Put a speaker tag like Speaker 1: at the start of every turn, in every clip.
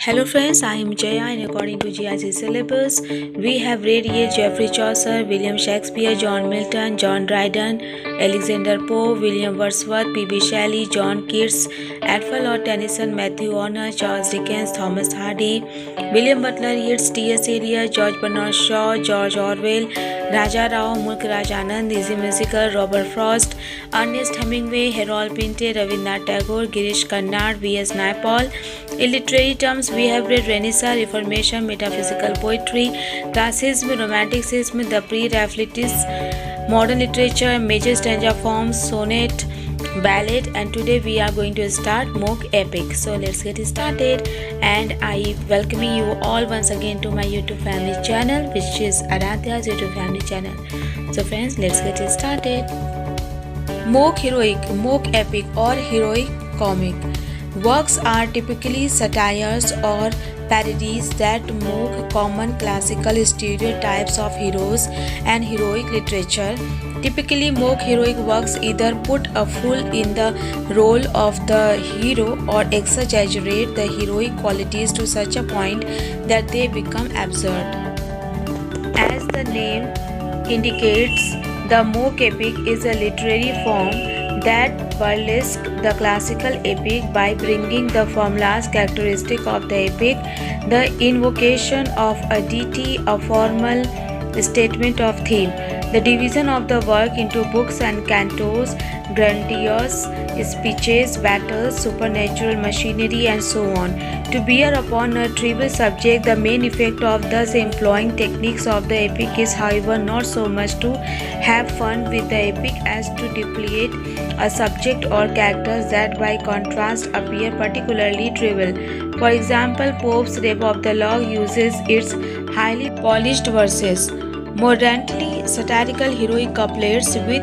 Speaker 1: Hello friends, I am Jaya and according to GIC syllabus, we have read here Geoffrey Chaucer, William Shakespeare, John Milton, John Dryden, Alexander Poe, William Wordsworth, P.B. Shelley, John Keats, Edward Lord Tennyson, Matthew Arnold, Charles Dickens, Thomas Hardy, William Butler Yeats, T.S. Eliot, George Bernard Shaw, George Orwell, Raja Rao, Mulk Raj Anand, Easy Musical, Robert Frost, Ernest Hemingway, Harold Pinter, Rabindranath Tagore, Girish Karnad, V.S. Naipaul. In literary terms, we have read Renaissance, Reformation, metaphysical poetry, classicism, romanticism, the pre-Raphaelite, modern literature, major stanza forms, sonnet, ballad, and today we are going to start mock epic. So let's get started, and I welcome you all once again to my YouTube family channel, which is Aradhya's YouTube family channel. So friends, let's get started. Mock heroic, mock epic or heroic comic works are typically satires or parodies that mock common classical stereotypes of heroes and heroic literature. Typically, mock heroic works either put a fool in the role of the hero or exaggerate the heroic qualities to such a point that they become absurd. As the name indicates, the mock epic is a literary form that burlesque the classical epic by bringing the formless characteristic of the epic, the invocation of a deity, a formal statement of theme, the division of the work into books and cantos, grandiose speeches, battles, supernatural machinery, and so on. To bear upon a trivial subject, the main effect of thus employing techniques of the epic is, however, not so much to have fun with the epic as to deplete a subject or characters that by contrast appear particularly trivial. For example, Pope's Rape of the Lock uses its highly polished verses, mordantly satirical heroic couplets with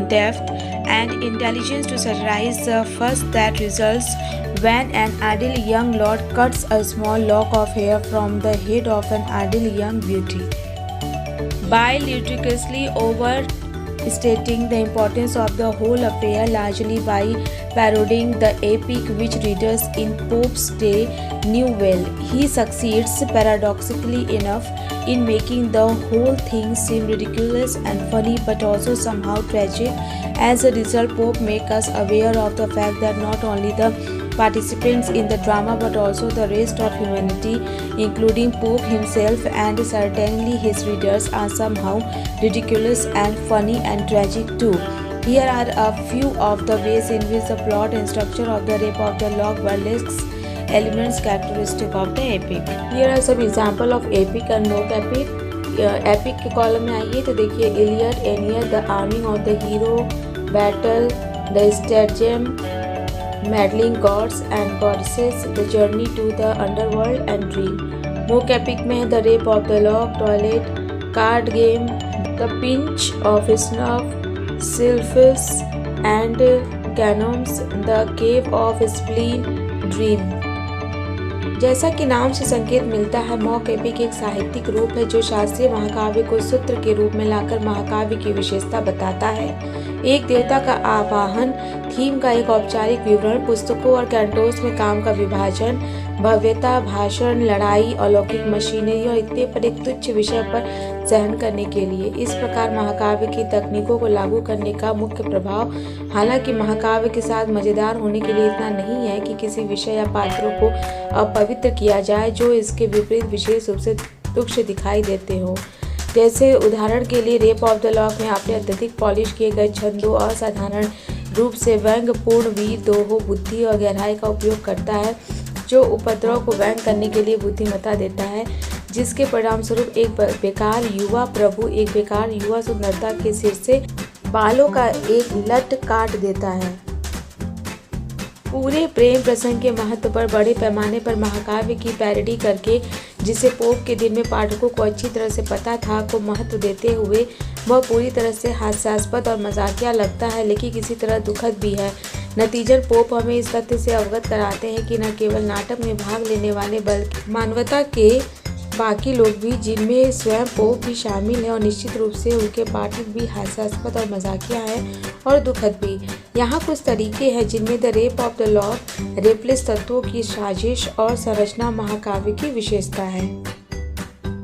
Speaker 1: depth and intelligence to satirize the fuss that results when an idle young lord cuts a small lock of hair from the head of an idle young beauty. By ludicrously overstating the importance of the whole affair, largely by parodying the epic which readers in Pope's day knew well, he succeeds, paradoxically enough, in making the whole thing seem ridiculous and funny but also somehow tragic. As a result, Pope makes us aware of the fact that not only the participants in the drama but also the rest of humanity, including Pope himself and certainly his readers, are somehow ridiculous and funny and tragic too. Here are a few of the ways in which the plot and structure of the Rape of the Lock burlesques elements characteristic of the epic. Here are some example of epic and mock epic. Epic के column में आइए तो देखिए Iliad, Aeneid, the arming of the hero, battle, the stratagem, meddling gods and goddesses, the journey to the underworld, and dream. Mock epic में the rape of the lock, toilet, card game, the pinch of snuff, sylphs and canones, the cave of spleen, dream. जैसा कि नाम से संकेत मिलता है, mock epic एक साहित्यिक रूप है जो शास्त्रीय महाकाव्य को सूत्र के रूप में लाकर महाकाव्य की विशेषता बताता है। एक देवता का आवाहन, थीम का एक औपचारिक विवरण, पुस्तकों और कैंटोस में काम का विभाजन, भव्यता, भाषण, लड़ाई, अलौकिक मशीनरी और इतने पर एक तुच्छ विषय पर सहन करने के लिए। इस प्रकार महाकाव्य की तकनीकों को लागू करने का मुख्य प्रभाव, हालांकि महाकाव्य के साथ मजेदार होने के लिए इतना नहीं है कि किसी विषय या पात्रों को अपवित्र किया जाए जो इसके विपरीत विशेष रूप से तुच्छ दिखाई देते हो। जैसे उदाहरण के लिए रेप ऑफ द लॉक में आपने अत्यधिक पॉलिश किए गए छंदों, असाधारण रूप से व्यंग्यपूर्ण वीर दोहों, बुद्धि और गहराई का उपयोग करता है जो उपद्रव को व्यंग करने के लिए बुद्धिमत्ता देता है, जिसके परिणामस्वरूप एक बेकार युवा प्रभु एक बेकार युवा सुंदरता के सिर से बालों का एक लट काट देता है। पूरे प्रेम प्रसंग के महत्व पर बड़े पैमाने पर महाकाव्य की पैरोडी करके, जिसे पोप के दिन में पाठकों को अच्छी तरह से पता था, को महत्व देते हुए वह पूरी तरह से हास्यास्पद और मजाकिया लगता है, लेकिन किसी तरह दुखद भी है। नतीजन पोप हमें इस तथ्य से अवगत कराते हैं कि न केवल नाटक में भाग लेने वाले बल्कि मानवता के बाकी लोग भी, जिनमें स्वयं पोप भी शामिल हैं, और निश्चित रूप से उनके पाठक भी हास्यास्पद और मजाकिया हैं और दुखद भी। यहाँ कुछ तरीके हैं जिनमें the rape of the lock, रेपलेस तत्वों की साजिश और संरचना महाकाव्य की विशेषता है।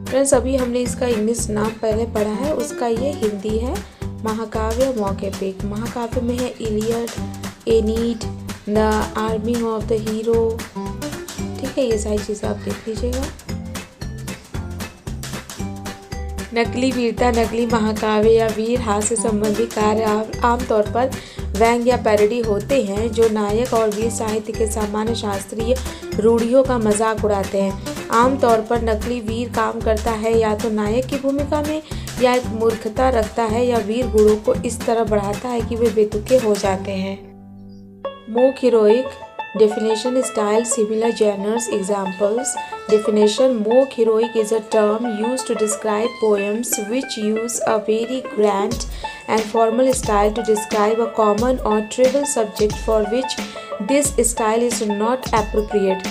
Speaker 1: फ्रेंड्स, अभी हमने इसका इंग्लिश नाम पहले पढ़ा है, उसका ये हिंदी है महाकाव्य मॉक एपिक। महाकाव्य में है Iliad, एनीड, the army of the hero. ठीक है, ये सारी चीज़ें आप देख लीजिएगा। नकली वीरता, नकली महाकाव्य या वीर हास्य संबंधी कार्य आमतौर पर व्यंग्य या पैरोडी होते हैं जो नायक और वीर साहित्य के सामान्य शास्त्रीय रूढ़ियों का मजाक उड़ाते हैं। आमतौर पर नकली वीर काम करता है या तो नायक की भूमिका में, या एक मूर्खता रखता है या वीर गुणों को इस तरह बढ़ाता है कि वे बेतुके हो जाते हैं। Mock heroic definition, style, similar genres, examples. Definition: mock heroic is a term used to describe poems which use a very grand and formal style to describe a common or trivial subject for which this style is not appropriate.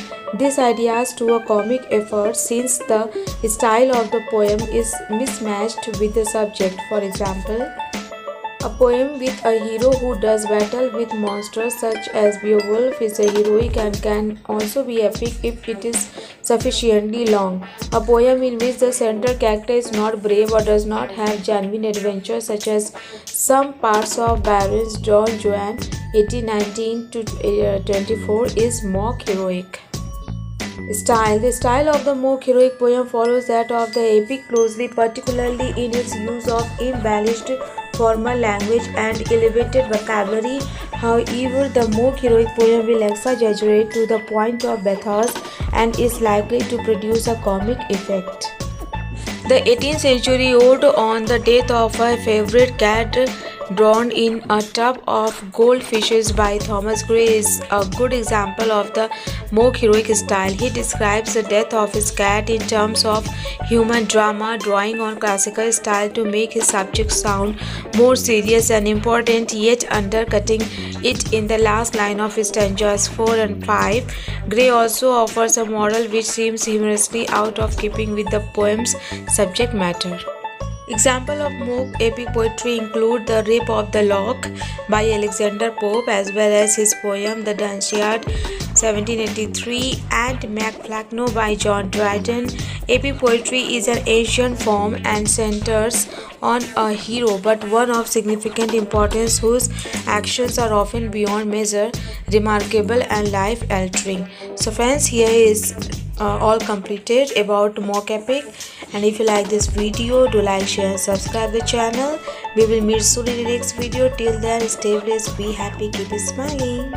Speaker 1: This adds to a comic effort since the style of the poem is mismatched with the subject. For example, a poem with a hero who does battle with monsters such as Beowulf is a heroic and can also be epic if it is sufficiently long. A poem in which the central character is not brave or does not have genuine adventure, such as some parts of Byron's Don Juan 1819-24, is mock heroic. Style. The style of the mock heroic poem follows that of the epic closely, particularly in its use of embellished formal language and elevated vocabulary. However, the mock heroic poem will exaggerate to the point of pathos and is likely to produce a comic effect. The 18th century ode on the death of a favorite cat drowned in a tub of goldfishes by Thomas Gray is a good example of the mock heroic style. He describes the death of his cat in terms of human drama, drawing on classical style to make his subject sound more serious and important, yet undercutting it in the last line of his stanzas 4 and 5. Gray also offers a moral which seems humorously out of keeping with the poem's subject matter. Examples of mock epic poetry include The Rape of the Lock by Alexander Pope, as well as his poem The Dunciad 1783 and Macflacno by John Dryden. Epic poetry is an ancient form and centers on a hero, but one of significant importance whose actions are often beyond measure, remarkable and life-altering. So friends, here is all completed about mock epic, and if you like this video, do like, share and subscribe the channel. We will meet soon in the next video. Till then, stay blessed, be happy, keep smiling.